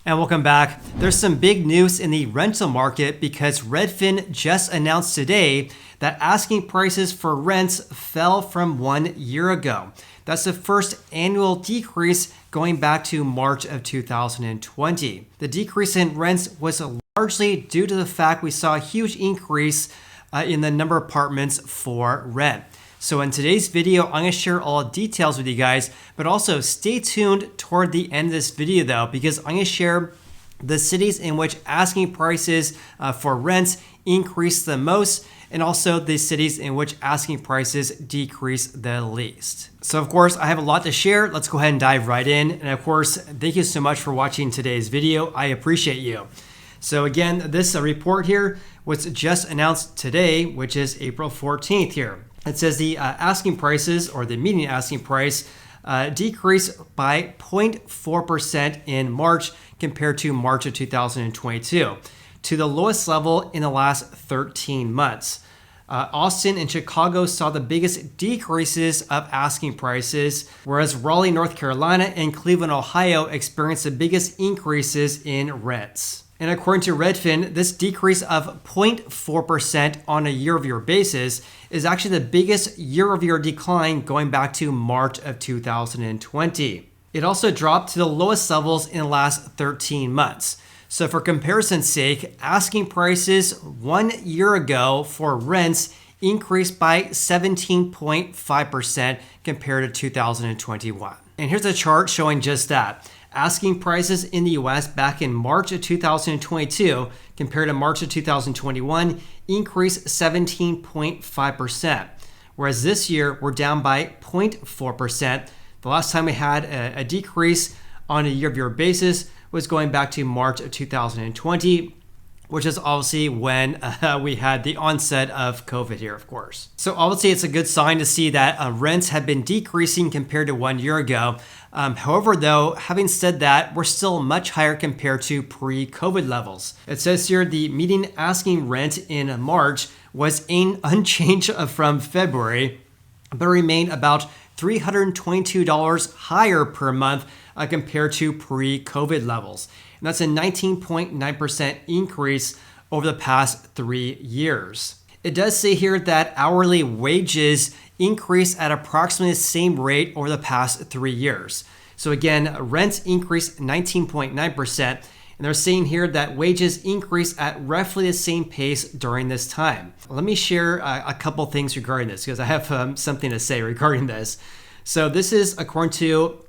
And welcome back. There's some big news in the rental market because Redfin just announced today that asking prices for rents fell from 1 year ago. That's the first annual decrease going back to March of 2020. The decrease in rents was largely due to the fact we saw a huge increase in the number of apartments for rent. So in today's video, I'm going to share all the details with you guys, but also stay tuned toward the end of this video though, because I'm going to share the cities in which asking prices for rents increase the most, and also the cities in which asking prices decrease the least. So of course, I have a lot to share. Let's go ahead and dive right in. And of course, thank you so much for watching today's video. I appreciate you. So again, this report here was just announced today, which is April 14th here. It says the asking prices, or the median asking price, decreased by 0.4% in March compared to March of 2022, to the lowest level in the last 13 months. Austin and Chicago saw the biggest decreases of asking prices, whereas Raleigh, North Carolina, and Cleveland, Ohio experienced the biggest increases in rents. And according to Redfin, this decrease of 0.4% on a year-over-year basis is actually the biggest year-over-year decline going back to March of 2020. It also dropped to the lowest levels in the last 13 months. So for comparison's sake, asking prices 1 year ago for rents increased by 17.5% compared to 2021. And here's a chart showing just that. Asking prices in the US back in March of 2022 compared to March of 2021 increased 17.5%, whereas this year we're down by 0.4%. The last time we had a decrease on a year-over-year basis was going back to March of 2020, which is obviously when we had the onset of COVID here, of course. So obviously it's a good sign to see that rents have been decreasing compared to 1 year ago. However, though, having said that, we're still much higher compared to pre-COVID levels. It says here the median asking rent in March was unchanged from February, but remained about $322 higher per month compared to pre-COVID levels. And that's a 19.9% increase over the past 3 years. It does say here that hourly wages increased at approximately the same rate over the past 3 years. So again, rents increased 19.9%, and they're saying here that wages increased at roughly the same pace during this time. Let me share a couple things regarding this, because I have something to say regarding this. So this is according to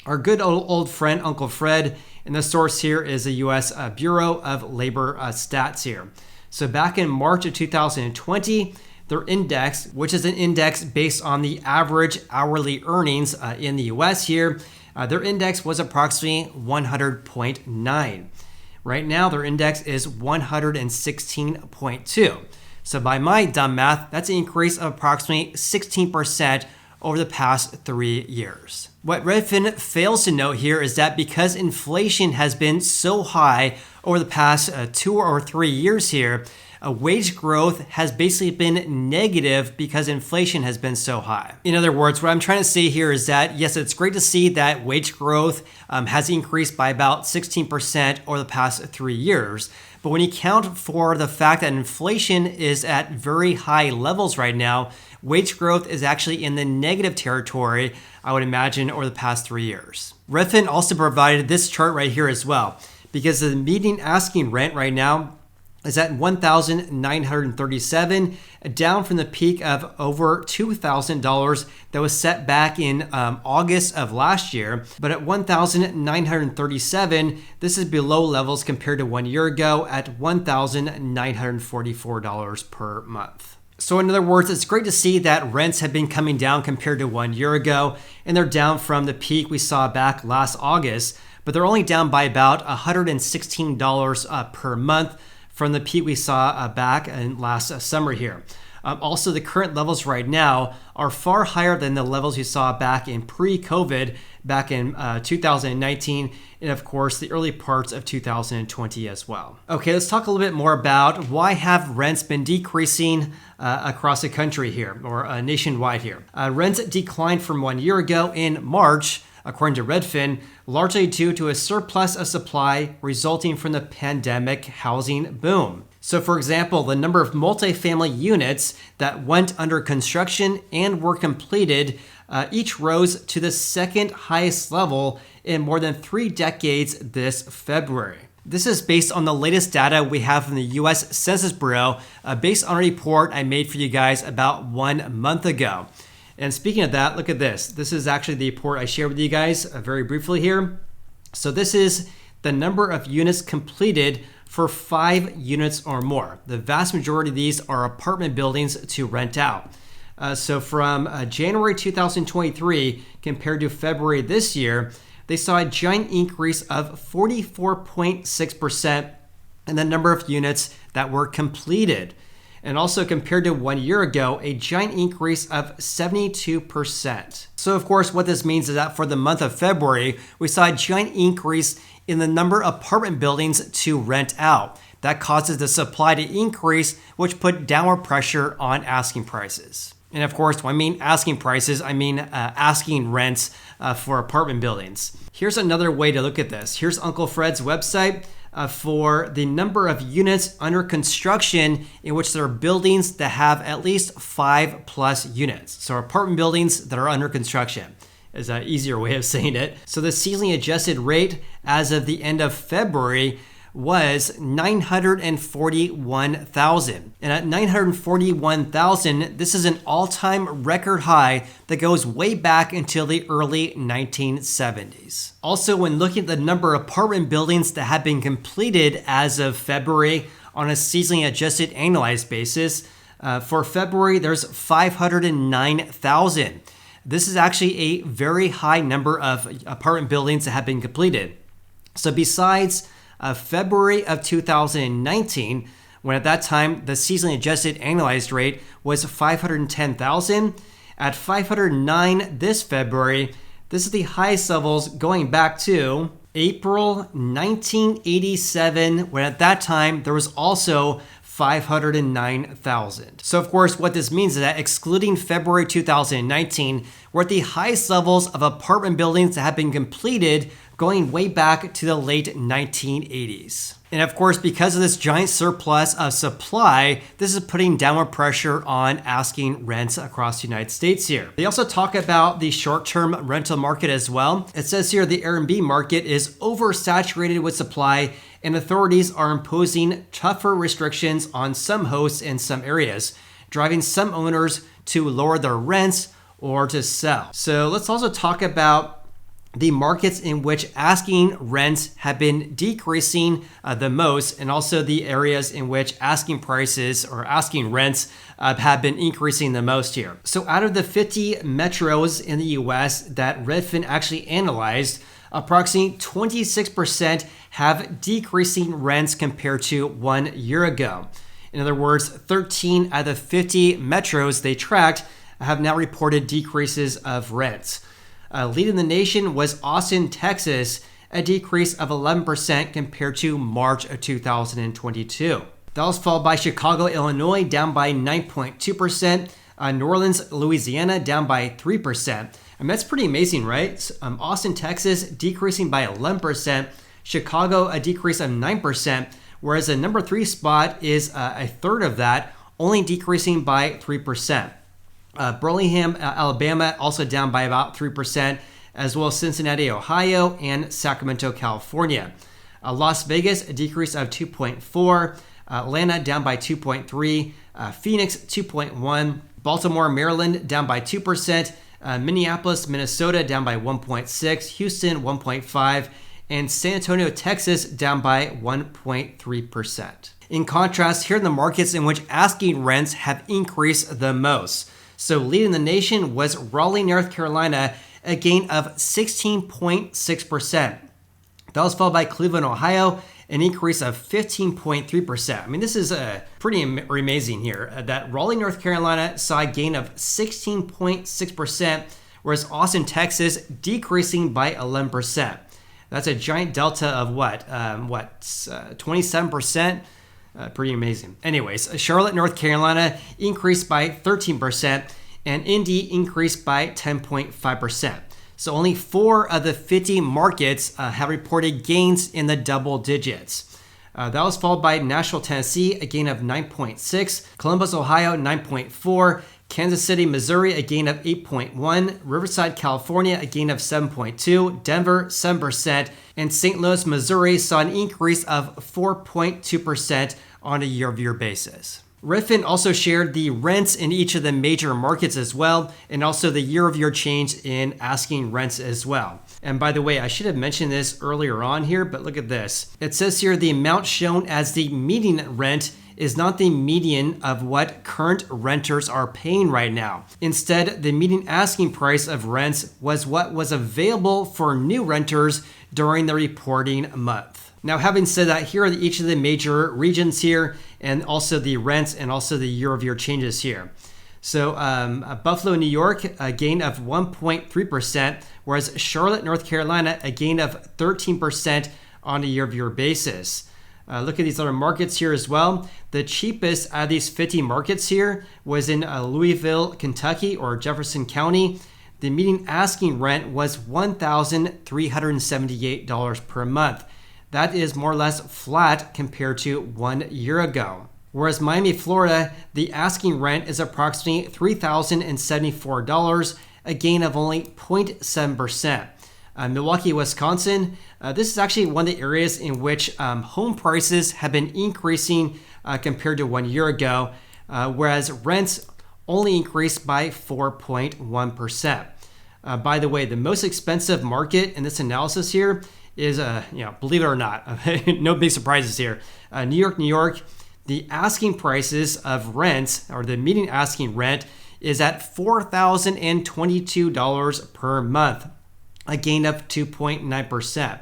our good old friend, Uncle Fred, and the source here is the US Bureau of Labor Stats here. So back in March of 2020, their index, which is an index based on the average hourly earnings in the US here, their index was approximately 100.9. Right now, their index is 116.2. So by my dumb math, that's an increase of approximately 16% over the past 3 years. What Redfin fails to note here is that because inflation has been so high over the past 2 or 3 years here, wage growth has basically been negative because inflation has been so high. In other words, what I'm trying to say here is that, yes, it's great to see that wage growth has increased by about 16% over the past 3 years. But when you count for the fact that inflation is at very high levels right now, wage growth is actually in the negative territory, I would imagine, over the past 3 years. Redfin also provided this chart right here as well, because the median asking rent right now is at $1,937, down from the peak of over $2,000 that was set back in August of last year. But at $1,937, this is below levels compared to 1 year ago at $1,944 per month. So in other words, it's great to see that rents have been coming down compared to 1 year ago, and they're down from the peak we saw back last August, but they're only down by about $116 per month from the peak we saw back in last summer here. Also, the current levels right now are far higher than the levels you saw back in pre-COVID, back in 2019, and of course, the early parts of 2020 as well. Okay, let's talk a little bit more about why have rents been decreasing across the country here, or nationwide here. Rents declined from 1 year ago in March according to Redfin, largely due to a surplus of supply resulting from the pandemic housing boom. So for example, the number of multifamily units that went under construction and were completed each rose to the second highest level in more than 3 decades this February. This is based on the latest data we have from the US Census Bureau, based on a report I made for you guys about 1 month ago. And speaking of that, look at this. This is actually the report I shared with you guys very briefly here. So this is the number of units completed for 5 units or more. The vast majority of these are apartment buildings to rent out. So from January 2023 compared to February this year, they saw a giant increase of 44.6% in the number of units that were completed. And also compared to 1 year ago, a giant increase of 72%. So of course, what this means is that for the month of February, we saw a giant increase in the number of apartment buildings to rent out. That causes the supply to increase, which put downward pressure on asking prices. And of course, when I mean asking prices, I mean asking rents for apartment buildings. Here's another way to look at this. Here's Uncle Fred's website for the number of units under construction in which there are buildings that have at least 5+ units. So apartment buildings that are under construction is an easier way of saying it. So the seasonally adjusted rate as of the end of February was 941,000. And at 941,000, this is an all-time record high that goes way back until the early 1970s. Also, when looking at the number of apartment buildings that have been completed as of February on a seasonally adjusted annualized basis, for February, there's 509,000. This is actually a very high number of apartment buildings that have been completed. So besides February of 2019, when at that time the seasonally adjusted annualized rate was 510,000. At 509 this February, this is the highest levels going back to April 1987, when at that time there was also 509,000. So of course, what this means is that excluding February 2019, we're at the highest levels of apartment buildings that have been completed going way back to the late 1980s. And of course, because of this giant surplus of supply, this is putting downward pressure on asking rents across the United States here. They also talk about the short-term rental market as well. It says here the Airbnb market is oversaturated with supply, and authorities are imposing tougher restrictions on some hosts in some areas, driving some owners to lower their rents or to sell. So let's also talk about the markets in which asking rents have been decreasing the most, and also the areas in which asking prices or asking rents have been increasing the most here. So out of the 50 metros in the US that Redfin actually analyzed, approximately 26% have decreasing rents compared to 1 year ago. In other words, 13 out of the 50 metros they tracked have now reported decreases of rents. Leading the nation was Austin, Texas, a decrease of 11% compared to March of 2022. That was followed by Chicago, Illinois, down by 9.2%. New Orleans, Louisiana, down by 3%. And that's pretty amazing, right? Austin, Texas, decreasing by 11%. Chicago, a decrease of 9%. Whereas the number 3 spot is a third of that, only decreasing by 3%. Burlingame, Alabama, also down by about 3%, as well as Cincinnati, Ohio, and Sacramento, California. Las Vegas, a decrease of 2.4%. Atlanta, down by 2.3%. Phoenix, 2.1%. Baltimore, Maryland, down by 2%. Minneapolis, Minnesota, down by 1.6%. Houston, 1.5%. And San Antonio, Texas, down by 1.3%. In contrast, here are the markets in which asking rents have increased the most. So leading the nation was Raleigh, North Carolina, a gain of 16.6%. That was followed by Cleveland, Ohio, an increase of 15.3%. I mean, this is pretty amazing here, that Raleigh, North Carolina saw a gain of 16.6%, whereas Austin, Texas, decreasing by 11%. That's a giant delta of 27%? Pretty amazing. Anyways, Charlotte, North Carolina increased by 13%, and Indy increased by 10.5%. So only 4 of the 50 markets have reported gains in the double digits. That was followed by Nashville, Tennessee, a gain of 9.6, Columbus, Ohio, 9.4, Kansas City, Missouri, a gain of 8.1, Riverside, California, a gain of 7.2, Denver, 7%, and St. Louis, Missouri saw an increase of 4.2% on a year-over-year basis. Redfin also shared the rents in each of the major markets as well, and also the year-over-year change in asking rents as well. And by the way, I should have mentioned this earlier on here, but look at this. It says here the amount shown as the median rent is not the median of what current renters are paying right now. Instead, the median asking price of rents was what was available for new renters during the reporting month. Now, having said that, here are each of the major regions here, and also the rents and also the year-over-year changes here. So Buffalo, New York, a gain of 1.3%, whereas Charlotte, North Carolina, a gain of 13% on a year-over-year basis. Look at these other markets here as well. The cheapest out of these 50 markets here was in Louisville, Kentucky, or Jefferson County. The median asking rent was $1,378 per month. That is more or less flat compared to 1 year ago. Whereas Miami, Florida, the asking rent is approximately $3,074, a gain of only 0.7%. Milwaukee, Wisconsin, this is actually one of the areas in which home prices have been increasing compared to 1 year ago, whereas rents only increased by 4.1%. By the way, the most expensive market in this analysis here is, believe it or not, no big surprises here. New York, the asking prices of rent, or the median asking rent, is at $4,022 per month, a gain of 2.9%.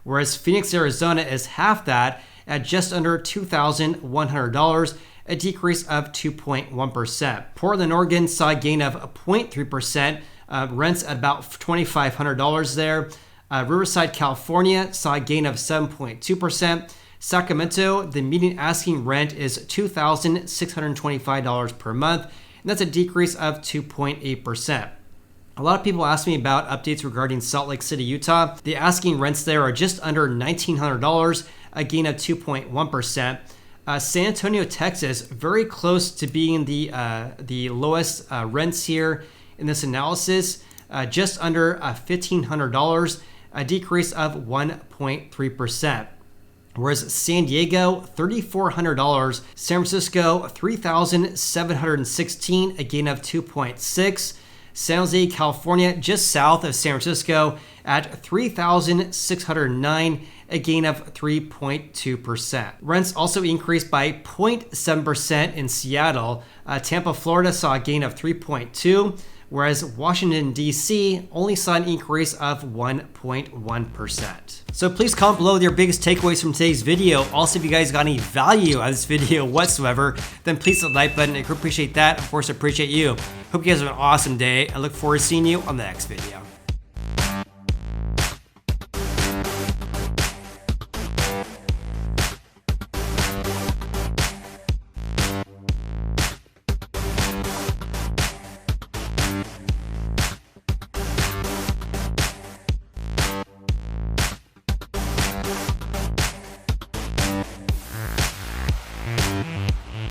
Whereas Phoenix, Arizona is half that at just under $2,100, a decrease of 2.1%. Portland, Oregon saw a gain of 0.3%, rents at about $2,500 there. Riverside, California saw a gain of 7.2%. Sacramento, the median asking rent is $2,625 per month, and that's a decrease of 2.8%. A lot of people ask me about updates regarding Salt Lake City, Utah. The asking rents there are just under $1,900, a gain of 2.1%. San Antonio, Texas, very close to being the lowest rents here in this analysis, just under $1,500, a decrease of 1.3%. Whereas San Diego, $3,400, San Francisco, $3,716, a gain of 2.6%. San Jose, California, just south of San Francisco at $3,609, a gain of 3.2%. Rents also increased by 0.7% in Seattle. Tampa, Florida saw a gain of 3.2%, whereas Washington, D.C. only saw an increase of 1.1%. So please comment below with your biggest takeaways from today's video. Also, if you guys got any value out of this video whatsoever, then please hit the like button. I appreciate that. Of course, I appreciate you. Hope you guys have an awesome day. I look forward to seeing you on the next video.